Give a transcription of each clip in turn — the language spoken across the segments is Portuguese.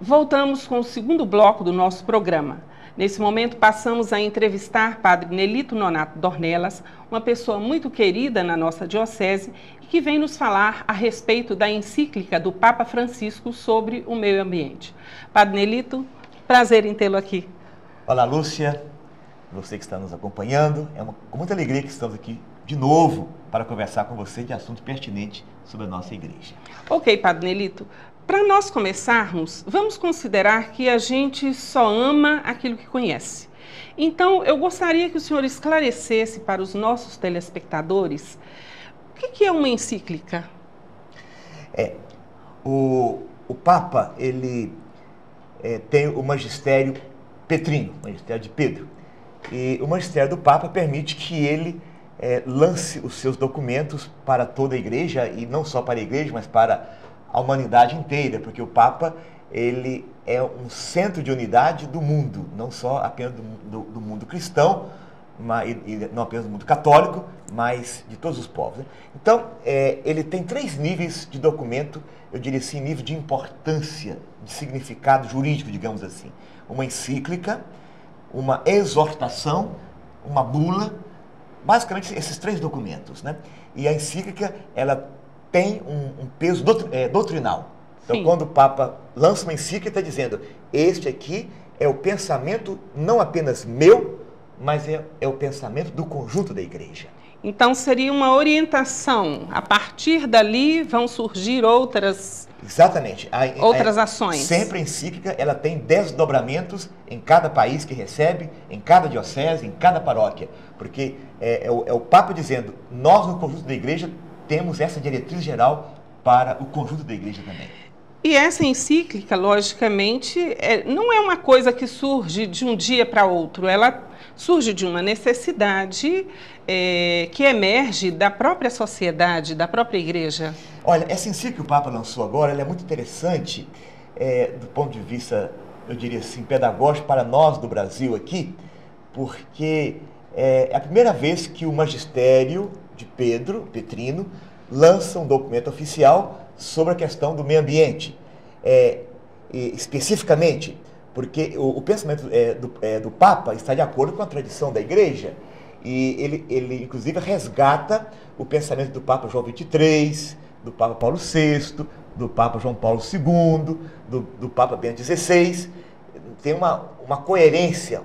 Voltamos com o segundo bloco do nosso programa. Nesse momento, passamos a entrevistar Padre Nelito Nonato Dornelas, uma pessoa muito querida na nossa diocese e que vem nos falar a respeito da encíclica do Papa Francisco sobre o meio ambiente. Padre Nelito, prazer em tê-lo aqui. Olá, Lúcia, você que está nos acompanhando. Com muita alegria que estamos aqui de novo para conversar com você de assunto pertinente sobre a nossa igreja. Ok, Padre Nelito. Para nós começarmos, vamos considerar que a gente só ama aquilo que conhece. Então, eu gostaria que o senhor esclarecesse para os nossos telespectadores o que é uma encíclica. O Papa, ele tem o magistério petrino, o magistério de Pedro. E o magistério do Papa permite que ele lance os seus documentos para toda a igreja, e não só para a igreja, mas para a humanidade inteira, porque o Papa, ele é um centro de unidade do mundo, não só apenas do mundo cristão, e não apenas do mundo católico, mas de todos os povos, né? Então, ele tem 3 níveis de documento, eu diria assim, nível de importância, de significado jurídico, digamos assim. Uma encíclica, uma exortação, uma bula, basicamente esses 3 documentos, né? E a encíclica, ela tem um peso doutrinal. Então, Sim. Quando o Papa lança uma encíclica, está dizendo, este aqui é o pensamento não apenas meu, mas é o pensamento do conjunto da igreja. Então, seria uma orientação. A partir dali vão surgir outras... Exatamente. Outras ações. Sempre a encíclica, ela tem desdobramentos em cada país que recebe, em cada diocese, em cada paróquia. Porque é o Papa dizendo, nós no conjunto da igreja temos essa diretriz geral para o conjunto da igreja também. E essa encíclica, logicamente, não é uma coisa que surge de um dia para outro, ela surge de uma necessidade que emerge da própria sociedade, da própria igreja. Olha, essa encíclica que o Papa lançou agora, ela é muito interessante do ponto de vista, eu diria assim, pedagógico para nós do Brasil aqui, porque é a primeira vez que o magistério de Pedro, Petrino, lança um documento oficial sobre a questão do meio ambiente. Especificamente, porque o pensamento do Papa está de acordo com a tradição da Igreja, e ele inclusive resgata o pensamento do Papa João XXIII, do Papa Paulo VI, do Papa João Paulo II, do Papa Bento XVI. Tem uma coerência,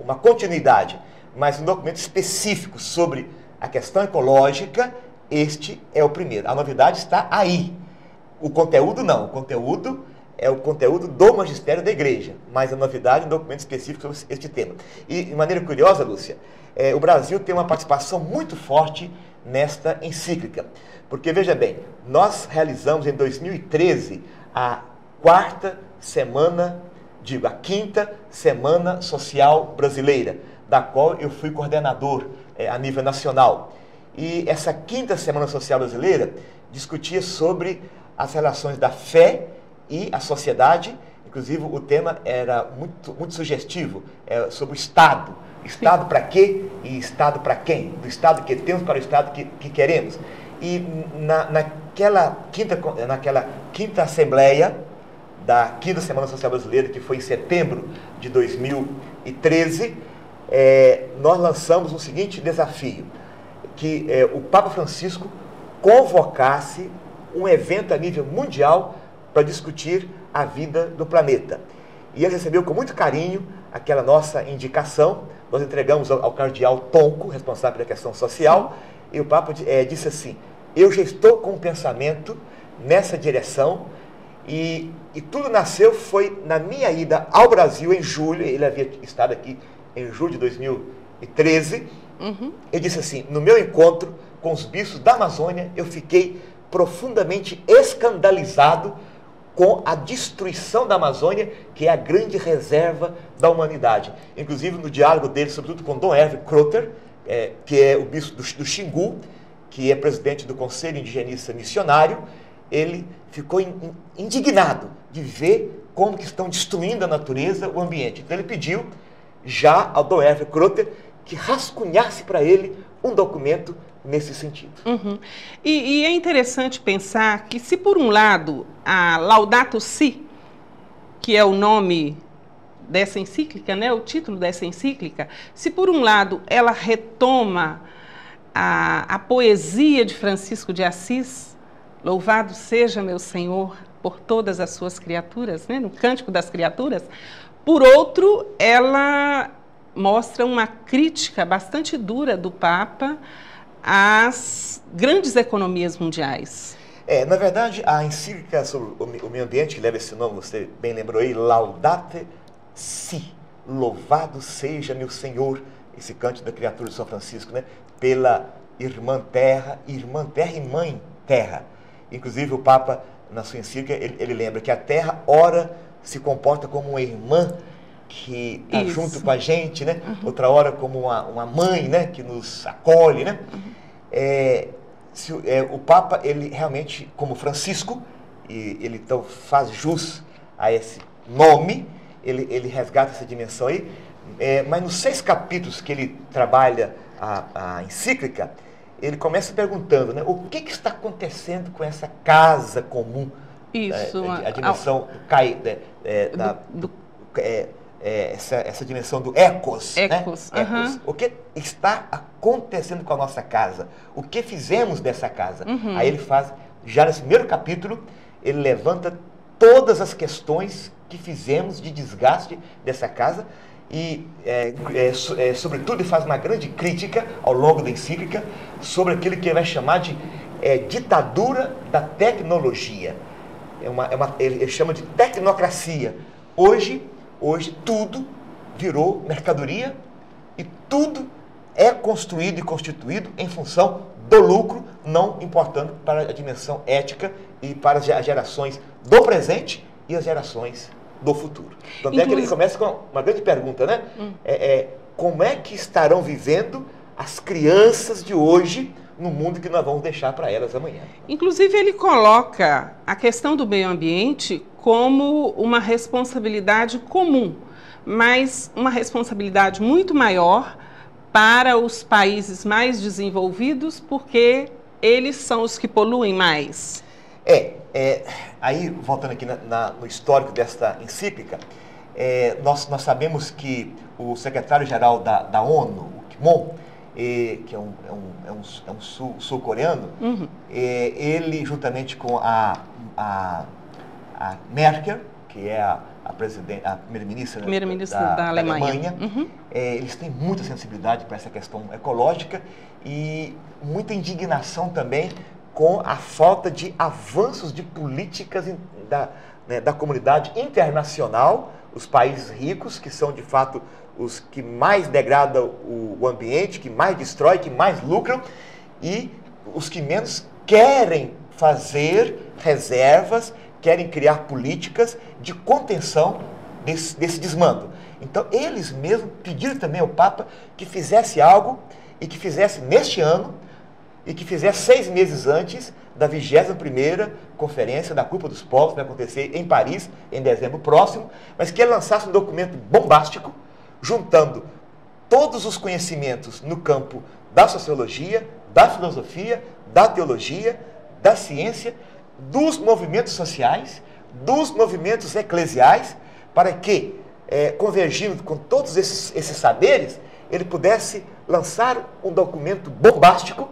uma continuidade, mas um documento específico sobre a questão ecológica, este é o primeiro. A novidade está aí. O conteúdo não. O conteúdo é o conteúdo do magistério da igreja, mas a novidade é um documento específico sobre este tema. E, de maneira curiosa, Lúcia, o Brasil tem uma participação muito forte nesta encíclica. Porque, veja bem, nós realizamos em 2013 a quinta Semana Social Brasileira, da qual eu fui coordenador a nível nacional. E essa quinta Semana Social Brasileira discutia sobre as relações da fé e a sociedade. Inclusive, o tema era muito sugestivo, sobre o Estado. Estado para quê e Estado para quem? Do Estado que temos para o Estado que queremos. E naquela quinta Assembleia da quinta Semana Social Brasileira, que foi em setembro de 2013, nós lançamos o seguinte desafio, que o Papa Francisco convocasse um evento a nível mundial para discutir a vida do planeta. E ele recebeu com muito carinho aquela nossa indicação. Nós entregamos ao cardeal Tonco, responsável pela questão social, e o Papa disse assim, eu já estou com um pensamento nessa direção, e tudo foi na minha ida ao Brasil em julho, ele havia estado aqui em julho de 2013, Ele disse assim, no meu encontro com os bispos da Amazônia, eu fiquei profundamente escandalizado com a destruição da Amazônia, que é a grande reserva da humanidade. Inclusive, no diálogo dele, sobretudo com Dom Hervé Crotter, que é o bispo do Xingu, que é presidente do Conselho Indigenista Missionário, ele ficou indignado de ver como que estão destruindo a natureza, o ambiente. Então, ele pediu já ao Dom Hervé Crotter que rascunhasse para ele um documento nesse sentido. E é interessante pensar que, se por um lado a Laudato Si que é o nome dessa encíclica, né, o título dessa encíclica, se por um lado ela retoma a poesia de Francisco de Assis, louvado seja meu Senhor por todas as suas criaturas, né, no Cântico das Criaturas, por outro, ela mostra uma crítica bastante dura do Papa às grandes economias mundiais. Na verdade, a encíclica sobre o meio ambiente, que leva esse nome, você bem lembrou aí, Laudate Si, louvado seja meu Senhor, esse Cântico da Criatura de São Francisco, né? Pela irmã terra e mãe terra. Inclusive o Papa, na sua encíclica, ele lembra que a terra, ora, se comporta como uma irmã que está junto com a gente, né? Outra hora como uma mãe, né? Que nos acolhe, né? O Papa, ele realmente, como Francisco, e ele então faz jus a esse nome, ele resgata essa dimensão aí, mas nos 6 capítulos que ele trabalha a encíclica, ele começa perguntando, né, o que está acontecendo com essa casa comum, a dimensão essa dimensão do ecos, né? Ecos. O que está acontecendo com a nossa casa? O que fizemos dessa casa? Aí ele faz, já nesse primeiro capítulo, ele levanta todas as questões que fizemos de desgaste dessa casa e, sobretudo, ele faz uma grande crítica ao longo da encíclica sobre aquilo que ele vai chamar de ditadura da tecnologia. Ele chama de tecnocracia. Hoje tudo virou mercadoria e tudo é construído e constituído em função do lucro, não importando para a dimensão ética e para as gerações do presente e as gerações do futuro. Então, que ele começa com uma grande pergunta, né? Como é que estarão vivendo as crianças de hoje no mundo que nós vamos deixar para elas amanhã? Inclusive, ele coloca a questão do meio ambiente como uma responsabilidade comum, mas uma responsabilidade muito maior para os países mais desenvolvidos, porque eles são os que poluem mais. Aí, voltando aqui no histórico desta encíclica, nós sabemos que o secretário-geral da ONU, o Kim Moon, que é um sul-coreano, ele, juntamente com a Merkel, que é a primeira-ministra da Alemanha, eles têm muita sensibilidade para essa questão ecológica e muita indignação também com a falta de avanços de políticas da comunidade internacional, os países ricos, que são de fato os que mais degradam o ambiente, que mais destrói, que mais lucram, e os que menos querem fazer reservas, querem criar políticas de contenção desse desmando. Então, eles mesmos pediram também ao Papa que fizesse algo, e que fizesse neste ano, e que fizesse 6 meses antes da 21ª Conferência da Cúpula dos Povos, que vai acontecer em Paris, em dezembro próximo, mas que ele lançasse um documento bombástico, juntando todos os conhecimentos no campo da sociologia, da filosofia, da teologia, da ciência, dos movimentos sociais, dos movimentos eclesiais, para que, convergindo com todos esses saberes, ele pudesse lançar um documento bombástico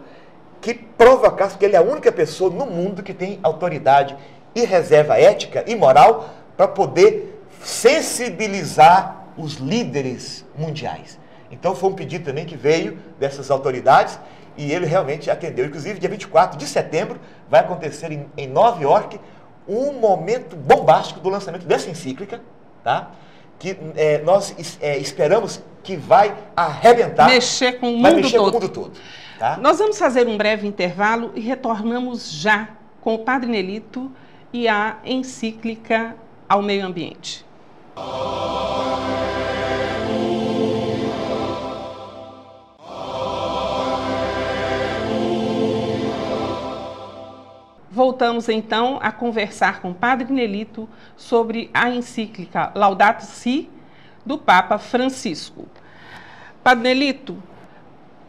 que provocasse, porque ele é a única pessoa no mundo que tem autoridade e reserva ética e moral para poder sensibilizar os líderes mundiais. Então foi um pedido também que veio dessas autoridades e ele realmente atendeu. Inclusive, dia 24 de setembro vai acontecer em Nova York um momento bombástico do lançamento dessa encíclica, tá? Que nós esperamos que vai arrebentar, mexer com o mundo todo. Tá? Nós vamos fazer um breve intervalo e retornamos já com o Padre Nelito e a encíclica ao meio ambiente. Voltamos então a conversar com o Padre Nelito sobre a encíclica Laudato Si do Papa Francisco. Padre Nelito,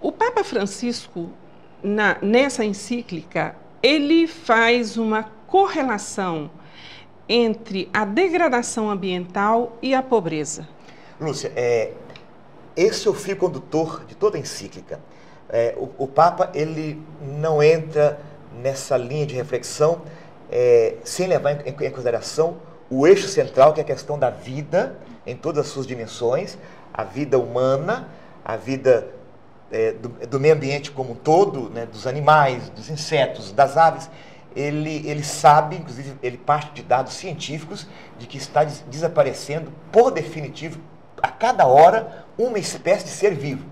o Papa Francisco, nessa encíclica, ele faz uma correlação entre a degradação ambiental e a pobreza? Lúcia, esse é o fio condutor de toda a encíclica. O Papa ele não entra nessa linha de reflexão sem levar em consideração o eixo central, que é a questão da vida em todas as suas dimensões, a vida humana, a vida do meio ambiente como um todo, né, dos animais, dos insetos, das aves. Ele sabe, inclusive, ele parte de dados científicos de que está desaparecendo, por definitivo, a cada hora, uma espécie de ser vivo.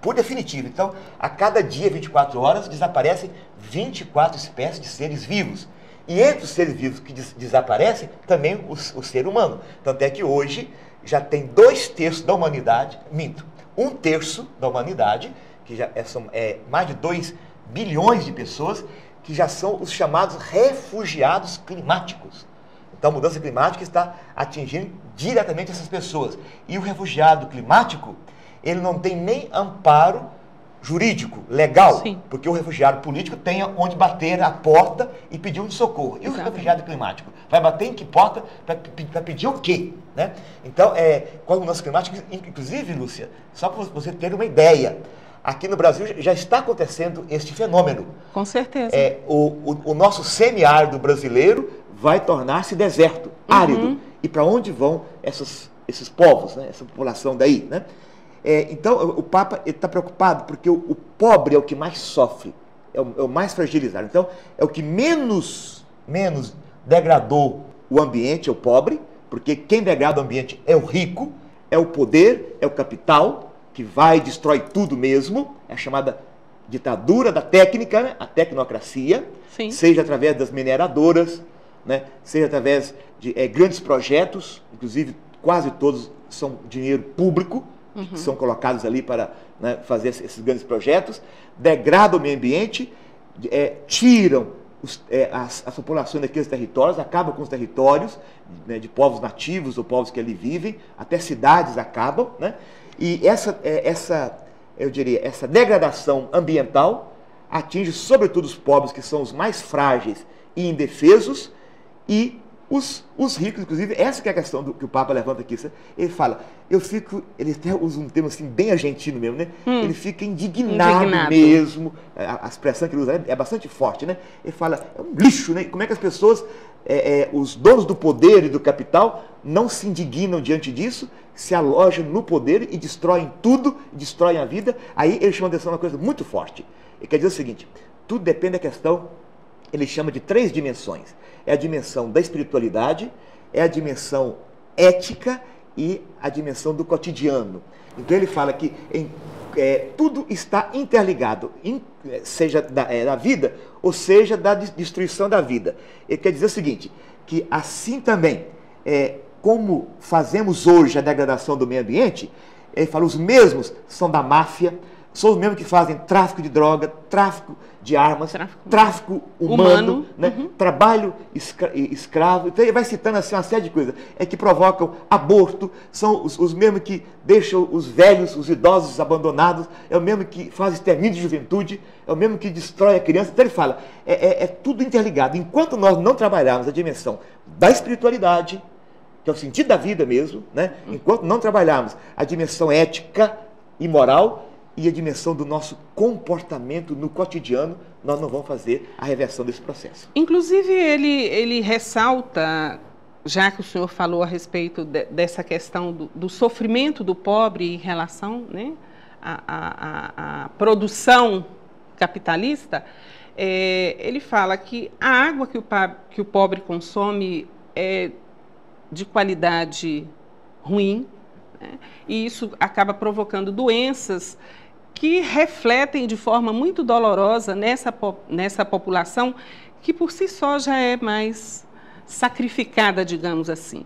Por definitivo. Então, a cada dia, 24 horas, desaparecem 24 espécies de seres vivos. E entre os seres vivos que desaparecem, também o ser humano. Tanto é que hoje já tem 2/3 da humanidade, 1/3 da humanidade, que já são mais de 2 bilhões de pessoas, que já são os chamados refugiados climáticos. Então, a mudança climática está atingindo diretamente essas pessoas. E o refugiado climático, ele não tem nem amparo jurídico, legal, Sim. porque o refugiado político tem onde bater a porta e pedir um socorro. E o refugiado climático vai bater em que porta para pedir o quê? Né? Então, com a mudança climática, inclusive, Lúcia, só para você ter uma ideia, aqui no Brasil já está acontecendo este fenômeno. Com certeza. O nosso semiárido brasileiro vai tornar-se deserto, árido. E para onde vão esses povos, né? Essa população daí, né? Então, o Papa está preocupado porque o pobre é o que mais sofre, é o mais fragilizado. Então, é o que menos degradou o ambiente, é o pobre, porque quem degrada o ambiente é o rico, é o poder, é o capital, que vai e destrói tudo mesmo, é a chamada ditadura da técnica, né? A tecnocracia, Sim. Seja através das mineradoras, né? Seja através de grandes projetos, inclusive quase todos são dinheiro público, que são colocados ali para, né, fazer esses grandes projetos, degradam o meio ambiente, tiram as populações daqueles territórios, acabam com os territórios, né, de povos nativos ou povos que ali vivem, até cidades acabam, né? E eu diria, essa degradação ambiental atinge sobretudo os pobres, que são os mais frágeis e indefesos, e os ricos, inclusive. Essa que é a questão que o Papa levanta aqui. Ele fala, ele até usa um termo assim, bem argentino mesmo, né? Ele fica indignado mesmo, a expressão que ele usa é bastante forte, né? Ele fala, é um lixo, né? Como é que as pessoas, os donos do poder e do capital, não se indignam diante disso, se alojam no poder e destroem tudo, destroem a vida. Aí ele chama a atenção a uma coisa muito forte. Ele quer dizer o seguinte, tudo depende da questão, ele chama de 3 dimensões. É a dimensão da espiritualidade, é a dimensão ética e a dimensão do cotidiano. Então ele fala que tudo está interligado, seja da vida, ou seja da destruição da vida. Ele quer dizer o seguinte, que assim também, como fazemos hoje a degradação do meio ambiente, ele fala, os mesmos são da máfia, são os mesmos que fazem tráfico de droga, tráfico de armas, tráfico humano, né? Trabalho escravo. Então ele vai citando assim uma série de coisas. Que provocam aborto, são os mesmos que deixam os velhos, os idosos abandonados, é o mesmo que faz extermínio de juventude, é o mesmo que destrói a criança. Então ele fala, tudo interligado. Enquanto nós não trabalharmos a dimensão da espiritualidade, que é o sentido da vida mesmo, né? Enquanto não trabalharmos a dimensão ética e moral, e a dimensão do nosso comportamento no cotidiano, nós não vamos fazer a reversão desse processo. Inclusive, ele ressalta, já que o senhor falou a respeito dessa questão do sofrimento do pobre em relação, né, à produção capitalista, ele fala que a água que o pobre consome é de qualidade ruim, né, e isso acaba provocando doenças que refletem de forma muito dolorosa nessa população que por si só já é mais sacrificada, digamos assim.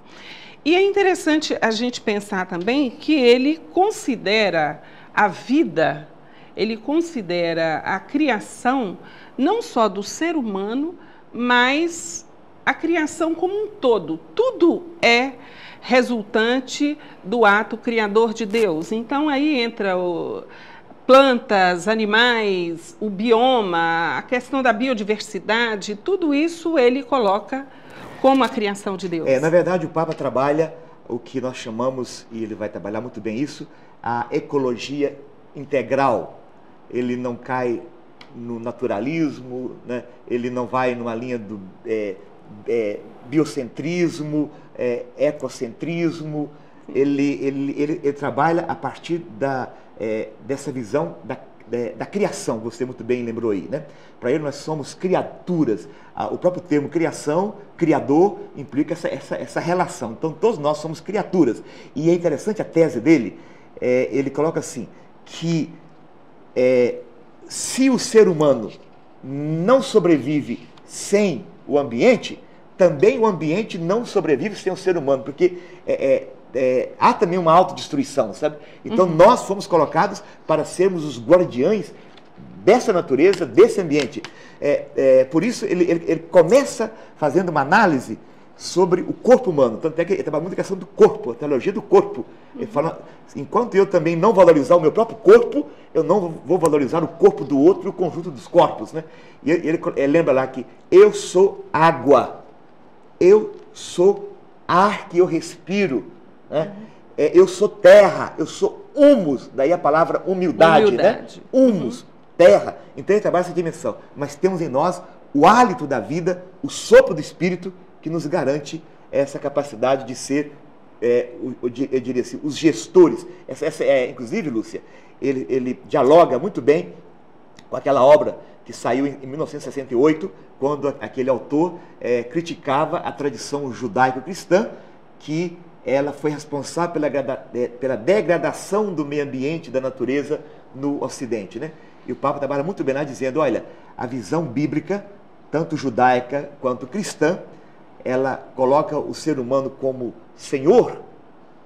E é interessante a gente pensar também que ele considera a vida, ele considera a criação não só do ser humano, mas a criação como um todo. Tudo é resultante do ato criador de Deus. Então aí entra plantas, animais, o bioma, a questão da biodiversidade, tudo isso ele coloca como a criação de Deus. Na verdade, o Papa trabalha o que nós chamamos, e ele vai trabalhar muito bem isso, a ecologia integral. Ele não cai no naturalismo, né? Ele não vai numa linha do biocentrismo, ecocentrismo. Ele trabalha a partir dessa visão da criação, você muito bem lembrou aí, né? Para ele nós somos criaturas. O próprio termo criação, criador, implica essa relação. Então todos nós somos criaturas. E é interessante a tese dele, ele coloca assim, que se o ser humano não sobrevive sem o ambiente, também o ambiente não sobrevive sem o ser humano, porque há também uma autodestruição, sabe? Então nós fomos colocados para sermos os guardiães dessa natureza, desse ambiente. Por isso ele começa fazendo uma análise sobre o corpo humano. Tanto é que ele trabalha muito a questão do corpo, a teologia do corpo. Ele fala, enquanto eu também não valorizar o meu próprio corpo, eu não vou valorizar o corpo do outro e o conjunto dos corpos, né? E ele lembra lá que eu sou água, eu sou ar que eu respiro, né? Eu sou terra, eu sou humus, daí a palavra humildade. Né? Humus, terra. Então ele trabalha essa dimensão. Mas temos em nós o hálito da vida, o sopro do Espírito, que nos garante essa capacidade de ser, eu diria assim, os gestores. Inclusive, Lúcia, ele dialoga muito bem com aquela obra que saiu em 1968, quando aquele autor criticava a tradição judaico-cristã, que ela foi responsável pela degradação do meio ambiente, da natureza no Ocidente, né? E o Papa trabalha muito bem lá dizendo, olha, a visão bíblica, tanto judaica quanto cristã, ela coloca o ser humano como senhor,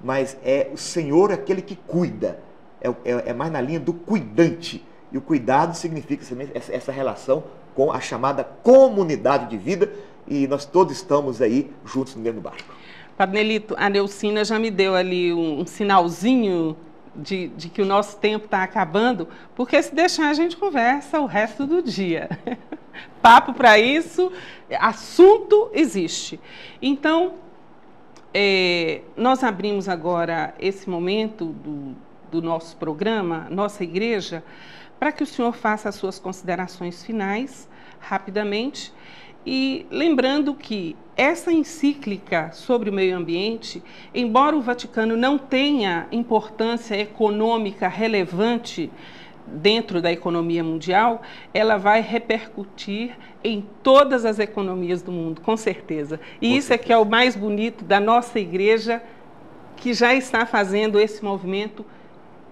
mas o senhor aquele que cuida, é mais na linha do cuidante. E o cuidado significa essa relação com a chamada comunidade de vida, e nós todos estamos aí juntos no mesmo barco. Padre Nelito, a Neucina já me deu ali um sinalzinho de que o nosso tempo está acabando, porque se deixar a gente conversa o resto do dia. Papo para isso, assunto existe. Então, nós abrimos agora esse momento do nosso programa, nossa igreja, para que o senhor faça as suas considerações finais, rapidamente, e lembrando que essa encíclica sobre o meio ambiente, embora o Vaticano não tenha importância econômica relevante dentro da economia mundial, ela vai repercutir em todas as economias do mundo, com certeza. E isso é que é o mais bonito da nossa igreja, que já está fazendo esse movimento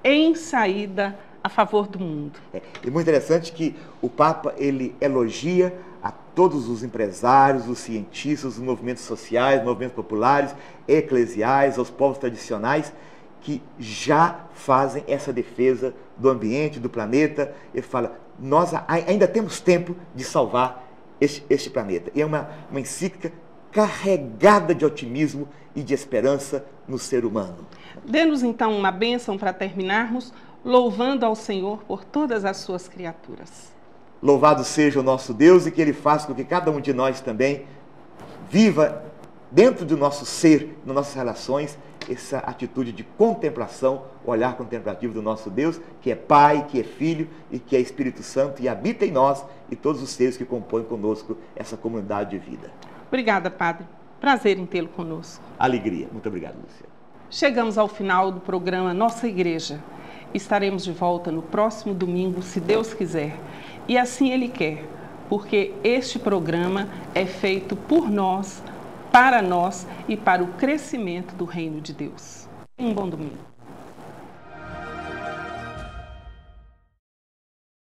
em saída a favor do mundo. É muito interessante que o Papa, ele elogia a todos os empresários, os cientistas, os movimentos sociais, movimentos populares, eclesiais, aos povos tradicionais, que já fazem essa defesa do ambiente, do planeta. Ele fala, nós ainda temos tempo de salvar este planeta. E é uma encíclica carregada de otimismo e de esperança no ser humano. Dê-nos então uma bênção para terminarmos, louvando ao Senhor por todas as suas criaturas. Louvado seja o nosso Deus e que Ele faça com que cada um de nós também viva dentro do nosso ser, nas nossas relações, essa atitude de contemplação, o olhar contemplativo do nosso Deus, que é Pai, que é Filho e que é Espírito Santo e habita em nós e todos os seres que compõem conosco essa comunidade de vida. Obrigada, Padre. Prazer em tê-lo conosco. Alegria. Muito obrigado, Lúcia. Chegamos ao final do programa Nossa Igreja. Estaremos de volta no próximo domingo, se Deus quiser. E assim Ele quer, porque este programa é feito por nós, para nós e para o crescimento do reino de Deus. Um bom domingo.